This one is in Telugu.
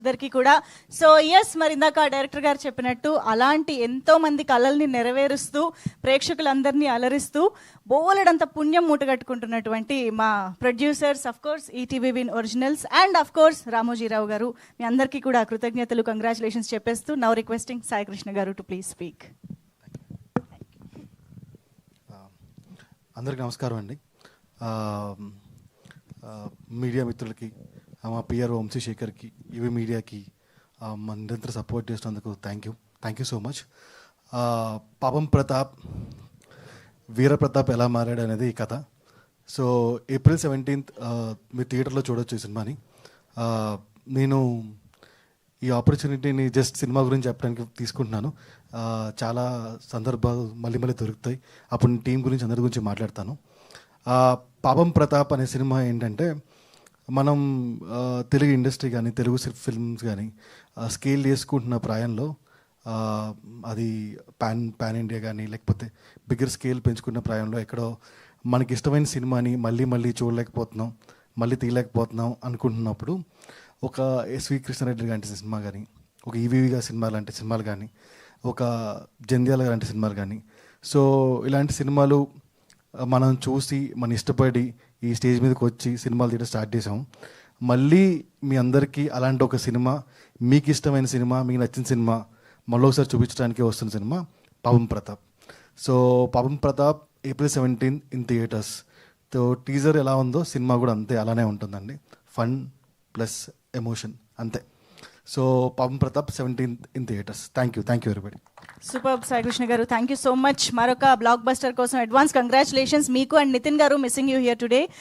అందరికీ కూడా. సో ఎస్, మరి ఇందాక డైరెక్టర్ గారు చెప్పినట్టు అలాంటి ఎంతో మంది కళల్ని నెరవేరుస్తూ ప్రేక్షకులందరినీ అలరిస్తూ బోలెడంత పుణ్యం మూటగట్టుకుంటున్నటువంటి మా producers, of course ETV win originals and of course Ramoji Rao గారు, మీ అందరికీ కూడా కృతజ్ఞతలు, కంగ్రాచులేషన్స్ చెప్పేస్తూ నౌ రిక్వెస్టింగ్ సాయి కృష్ణ గారు టు ప్లీజ్ స్పీక్. అందరికీ నమస్కారం అండి. మీడియా మిత్రులకి, మా పిఆర్ వంశీశేఖర్కి, ఇవి మీడియాకి మన నిరంతరం సపోర్ట్ చేసినందుకు థ్యాంక్ యూ సో మచ్. పాపం ప్రతాప్, వీరప్రతాప్ ఎలా మారాడు అనేది ఈ కథ. సో April 17th మీరు థియేటర్లో చూడొచ్చు ఈ సినిమాని. నేను ఈ ఆపర్చునిటీని జస్ట్ సినిమా గురించి చెప్పడానికి తీసుకుంటున్నాను. చాలా సందర్భాలు మళ్ళీ దొరుకుతాయి, అప్పుడు టీం గురించి అందరి గురించి మాట్లాడతాను. పాపం ప్రతాప్ అనే సినిమా ఏంటంటే, మనం తెలుగు ఇండస్ట్రీ కానీ తెలుగు ఫిల్మ్స్ కానీ స్కేల్ చేసుకుంటున్న ప్రాయంలో అది పాన్ ఇండియా కానీ లేకపోతే బిగ్గర్ స్కేల్ పెంచుకున్న ప్రాయంలో ఎక్కడో మనకి ఇష్టమైన సినిమాని మళ్ళీ చూడలేకపోతున్నాం, మళ్ళీ తీయలేకపోతున్నాం అనుకుంటున్నప్పుడు ఒక ఎస్వి కృష్ణారెడ్డి లాంటి సినిమా కానీ, ఒక ఈవీవి గారి సినిమా లాంటి సినిమాలు కానీ, ఒక జంధ్యాల లాంటి సినిమాలు కానీ, సో ఇలాంటి సినిమాలు మనం చూసి మన ఇష్టపడి ఈ స్టేజ్ మీదకి వచ్చి సినిమాలు తీయడం స్టార్ట్ చేసాం. మళ్ళీ మీ అందరికీ అలాంటి ఒక సినిమా, మీకు ఇష్టమైన సినిమా, మీకు నచ్చిన సినిమా మళ్ళీ ఒకసారి చూపించడానికి వస్తున్న సినిమా పాపం ప్రతాప్. సో పాపం Pratap April 17 in theatres. So teaser ఎలా ఉందో సినిమా కూడా అంతే అలానే ఉంటుందండి. ఫన్ ప్లస్ ఎమోషన్ అంతే. సో పాపం Pratap 17th in theatres. Thank you everybody. Super Sai Krishna గారు, థ్యాంక్ యూ సో మచ్. మరొక బ్లాక్ బస్టర్ కోసం అడ్వాన్స్ కంగ్రాచులేషన్స్ మీకు అండ్ నితిన్ గారు, మిస్సింగ్ యూ హియర్ టుడే.